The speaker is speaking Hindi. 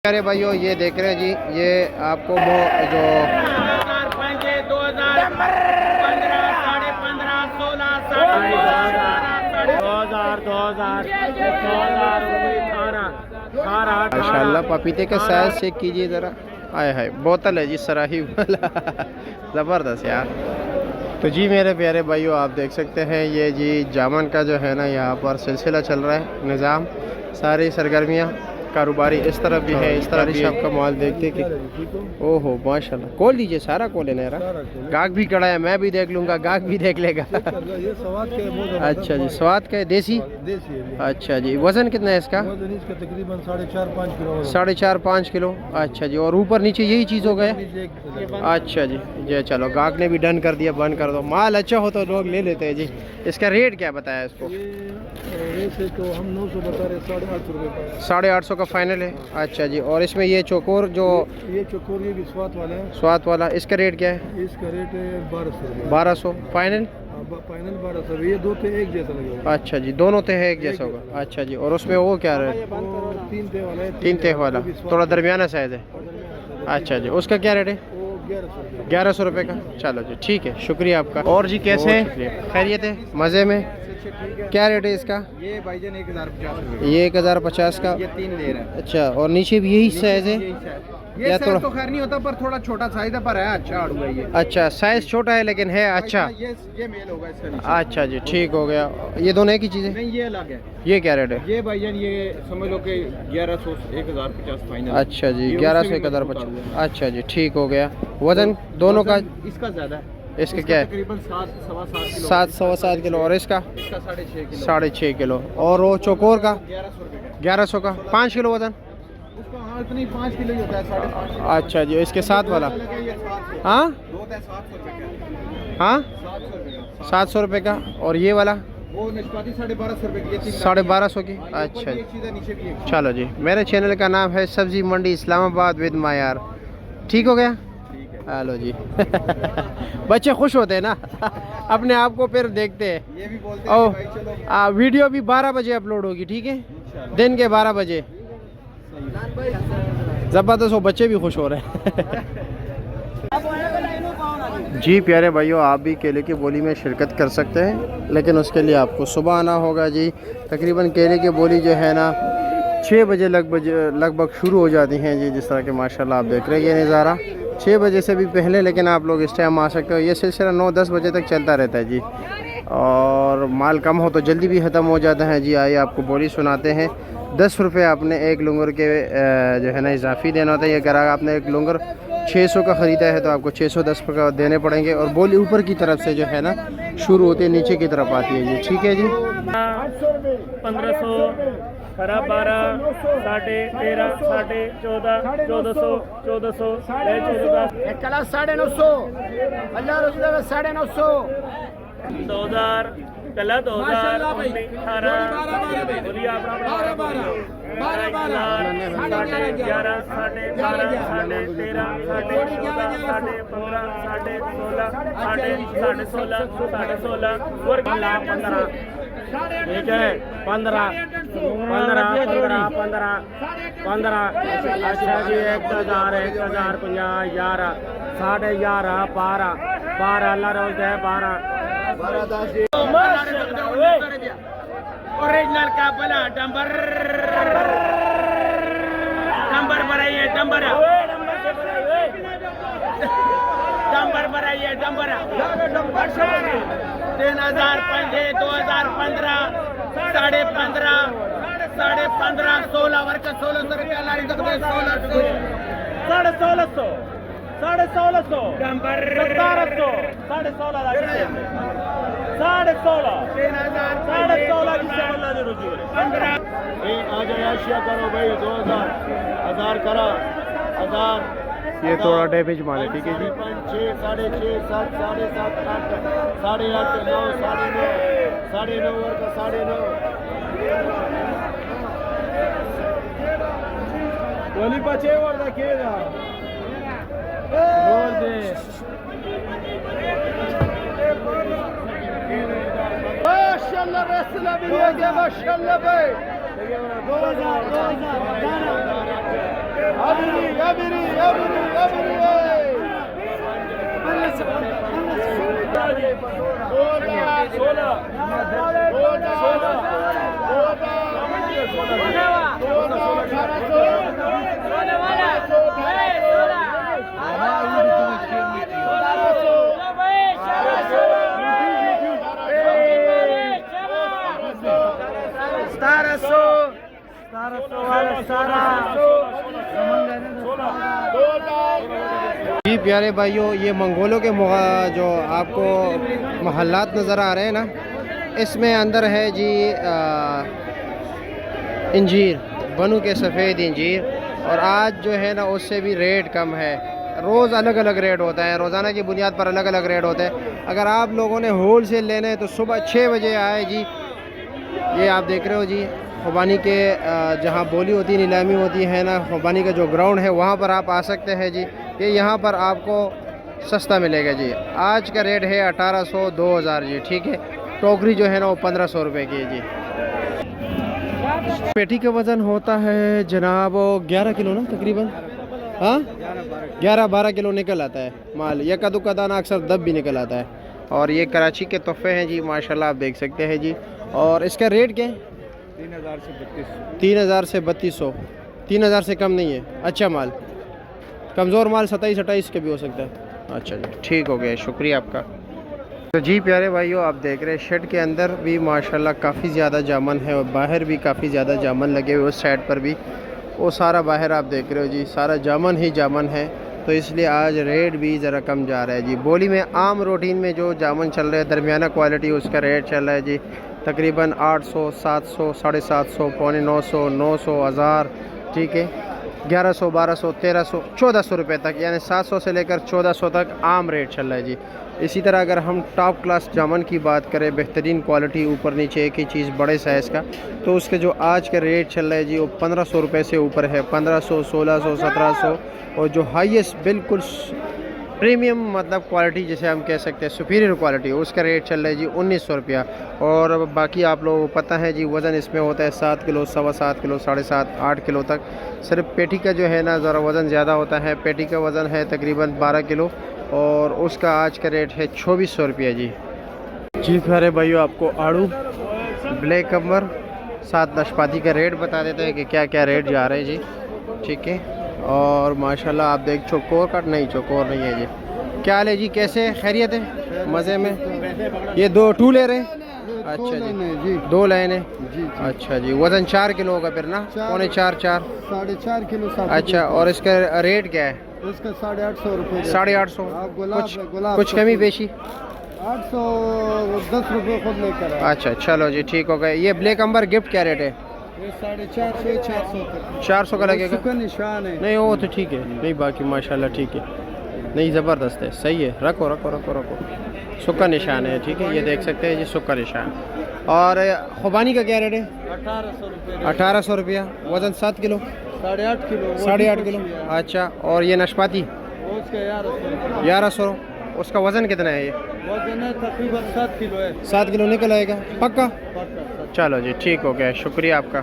अरे भाइयों ये देख रहे हैं जी, ये आपको वो जो 2018 माशाल्लाह पपीते का साइज चेक कीजिए ज़रा। आए हाय बोतल है जी सराही वाला ज़बरदस्त यार। तो जी मेरे प्यारे भाइयों आप देख सकते हैं ये जी जामन का जो है ना यहाँ पर सिलसिला चल रहा है, निज़ाम सारी सरगर्मियाँ कारोबारी इस तरफ भी है, इस तरफ भी आपका माल देखते कि ओहो माशाल्लाह। खोल लीजिए सारा खोले ना, गाहक भी खड़ा है, मैं भी देख लूँगा, गाहक भी देख लेगा। अच्छा जी स्वाद का है, देसी। अच्छा जी वज़न कितना है इसका? तकरीबन 4.5 किलो। 4.5 किलो। अच्छा जी और ऊपर नीचे यही चीज़ हो गया। अच्छा जी जी चलो गाहक ने भी डन कर दिया, बंद कर दो। माल अच्छा हो तो लोग ले लेते हैं जी। इसका रेट क्या बताया इसको? वैसे तो हम 900 बता रहे, 850 रुपये। 850 का फाइनल है। अच्छा जी और इसमें ये चोकोर जो ये चोकोर ये भी स्वाद वाला है। स्वाद वाला इसका रेट क्या है? इसका रेट है 1200। 1200 फाइनल। फाइनल 1200। ये दो थे एक जैसा लगेगा। अच्छा जी दोनों थे एक जैसा होगा। अच्छा जी और उसमें वो क्या रेट? 3 थे वाला है। 3 थे वाला थोड़ा दरमियाना साइज है। अच्छा जी उसका क्या रेट है? 1100 रुपये का। चलो जी ठीक है शुक्रिया आपका। और जी कैसे हैं? खैरियत है? मज़े में? क्या रेट है इसका? ये भाईजान 1050। ये 1050 का। ये 3 ले रहा है। अच्छा और नीचे भी यही साइज है? ये साइज तो खैर नहीं होता पर थोड़ा छोटा साइज है, पर है अच्छा आड़ू है ये। अच्छा साइज छोटा है लेकिन है अच्छा। ये मेल होगा इसका नीचे। अच्छा जी ठीक हो गया। ये दोनों एक ही चीज़ है? नहीं ये अलग है। ये क्या रेट है? ये भाईजान ये समझ लो कि 1100 1050 फाइनल। अच्छा जी 1100 1050। अच्छा जी ठीक हो गया। वजन दोनों का? इसका ज्यादा है। इसका क्या है? तकरीबन 7 7 किलो। और इसका? 6.5 किलो। 6.5 किलो। और वो चोकोर का? 1100 रुपये। 1100 का। 5 किलो वजन? उसका हाँ इतनी 5 किलो ही होता है, 5.5। अच्छा जी इसके साथ वाला? हाँ 700 रुपये का। और ये वाला? वो निस्पाती 1250 रुपये की। 1250 की। अच्छा जी चलो जी। मेरे चैनल का नाम है सब्जी मंडी इस्लामाबाद विद मायार। ठीक हो गया? हेलो जी बच्चे खुश होते हैं ना अपने आप को फिर देखते हैं। ये भी बोलते हैं भाई चलो वीडियो भी 12 बजे अपलोड होगी ठीक है, दिन के 12 बजे। ज़बरदस्त हो, बच्चे भी खुश हो रहे हैं जी प्यारे भाइयों आप भी केले की बोली में शिरकत कर सकते हैं, लेकिन उसके लिए आपको सुबह आना होगा जी। तकरीबन केले की बोली जो है ना 6 बजे लगभग शुरू हो जाती हैं जी। जिस तरह के माशाल्लाह आप देख रहे हैं ये नज़ारा 6 बजे से भी पहले, लेकिन आप लोग इस टाइम आ सकते हो। ये सिलसिला 9-10 बजे तक चलता रहता है जी। और माल कम हो तो जल्दी भी ख़त्म हो जाता है जी। आइए आपको बोली सुनाते हैं। 10 रुपये आपने एक लुंगर के जो है ना इजाफी देना होता है। ये अगर आपने एक लुंगर 600 का ख़रीदा है तो आपको 610 का देने पड़ेंगे। और बोली ऊपर की तरफ से जो है ना शुरू होती है, नीचे की तरफ आती है जी। ठीक है जी 1500 12 13.5 14.5 1400 1400 950 अल्लाह रसूल का 950 2000 कला 2000 18 बोलिए अपना 11 साढ़े 12 साढ़े 13 साढ़े 14 साढ़े 15 साढ़े 16 साढ़े 16 और 15 ठीक है 15 अच्छा जी 1000 1050 11 साढ़े 11 12 अल्लाह रोज है 12 ओरिजिनल का बना डंबर बनाइए डंबर बनाइए डंबर 3005 2015 साढ़े 15 16 वर्ग 1600 रुपया लाड़ी तक 1600 साढ़े 1600 डंबर 1700 साढ़े 16 साढ़े 16 15 आ जाए आशिया करो भाई 2000 1000 करा 1000 ये थोड़ा डैमेज माल है। ठीक है जी 6 साढ़े 6 7 साढ़े 7 8 साढ़े 8 9 साढ़े 9 वर्ग साढ़े 9 बोली बचे वर्ग केगा बोल दे माशाल्लाह रसूल भी माशाल्लाह भाई 2000 जी प्यारे भाइयों, ये मंगोलों के जो आपको महल्लात नज़र आ रहे हैं ना, इसमें अंदर है जी इंजीर, बनू के सफ़ेद इंजीर। और आज जो है ना उससे भी रेट कम है। रोज़ अलग अलग रेट होता है, रोज़ाना की बुनियाद पर अलग अलग रेट होते हैं। अगर आप लोगों ने होल सेल लेने हैं तो सुबह 6 बजे आए जी। ये आप देख रहे हो जी खुबानी के जहाँ बोली होती है, नीलामी होती है ना, खुबानी का जो ग्राउंड है वहाँ पर आप आ सकते हैं जी। ये यहाँ पर आपको सस्ता मिलेगा जी। आज का रेट है 1800 2000 जी, ठीक है। टोकरी जो है ना वो 1500 रुपये की है जी। पेटी का वज़न होता है जनाब 11 किलो ना तकरीबन, हाँ 11-12 किलो निकल आता है माल। यह कद्दू दाना अक्सर दब भी निकल आता है। और ये कराची के तोहफे हैं जी, माशाल्लाह आप देख सकते हैं जी। और इसका रेट क्या है? 3000 से 3200। 3000 से कम नहीं है। अच्छा माल, कमज़ोर माल 27-28 के भी हो सकता है। अच्छा जी, ठीक हो गया, शुक्रिया आपका। तो जी प्यारे भाइयों, आप देख रहे हैं शेड के अंदर भी माशाल्लाह काफ़ी ज़्यादा जामन है और बाहर भी काफ़ी ज़्यादा जामन लगे हुए। उस साइड पर भी वो सारा बाहर आप देख रहे हो जी, सारा जामन ही जामन है। तो इसलिए आज रेट भी ज़रा कम जा रहा है जी। बोली में आम रूटीन में जो जामन चल रहा है दरमियाना क्वालिटी, उसका रेट चल रहा है जी तकरीबन 800, 700, 750, पौने 900, 900, 1000, ठीक है, 1100, 1200, 1300, 1400 रुपये तक, यानी 700 से लेकर 1400 तक आम रेट चल रहा है जी। इसी तरह अगर हम टॉप क्लास जामन की बात करें, बेहतरीन क्वालिटी, ऊपर नीचे एक ही चीज़, बड़े साइज़ का, तो उसके जो आज का रेट चल रहा है जी वो 1500 रुपये से ऊपर है। 1500, 1600, 1700। और जो हाईएस्ट बिल्कुल प्रीमियम मतलब क्वालिटी जिसे हम कह सकते हैं सुपीरियर क्वालिटी, उसका रेट चल रहा है जी 1900 रुपया। और बाकी आप लोगों को पता है जी वज़न इसमें होता है 7 किलो, 7.25 किलो, 7.5, 8 किलो तक। सिर्फ पेटी का जो है ना ज़रा वज़न ज़्यादा होता है। पेटी का वज़न है तकरीबन 12 किलो और उसका आज का रेट है 2400 रुपया जी। जी प्यारे भाइयों, आपको आड़ू, ब्लैक कम्बर, साथ नाशपाती का रेट बता देते हैं कि क्या क्या रेट जा रहे हैं जी, ठीक है। और माशाल्लाह आप देख, चौकोर कट नहीं, चौकोर नहीं है जी। क्या हाल है जी, कैसे खैरियत है? मज़े में। ये 2 ले रहे हैं? अच्छा जी, 2 लाइन है जी। अच्छा जी, वज़न 4 किलो होगा फिर ना? पौने 4, 4.5 किलो। अच्छा, और इसका रेट क्या है? इसका 850 रुपये। 850। कुछ कमी पेशी? 810 रुपये खुद लेकर। अच्छा चलो जी, ठीक हो गया। ये ब्लैक अंबर गिफ्ट क्या रेट है? 450, 400 400 का लगेगा? सुखा निशान है। नहीं वो तो ठीक है, नहीं बाकी माशाल्लाह ठीक है, नहीं ज़बरदस्त है, सही है। रखो रखो रखो रखो, सुक्का निशान है, ठीक है, ये देख सकते हैं जी सुक्का निशान। और खुबानी का क्या रेट है? 1800 रुपये। 1800 रुपया। वज़न 7 किलो? 8.5 किलो। 8.5 किलो। अच्छा, और ये नाशपाती? उसका 1100। 1100। उसका वज़न कितना है? ये वजन है तकरीबन 7 किलो है। 7 किलो निकल आएगा पक्का? पक्का। चलो जी, ठीक हो गया, शुक्रिया आपका।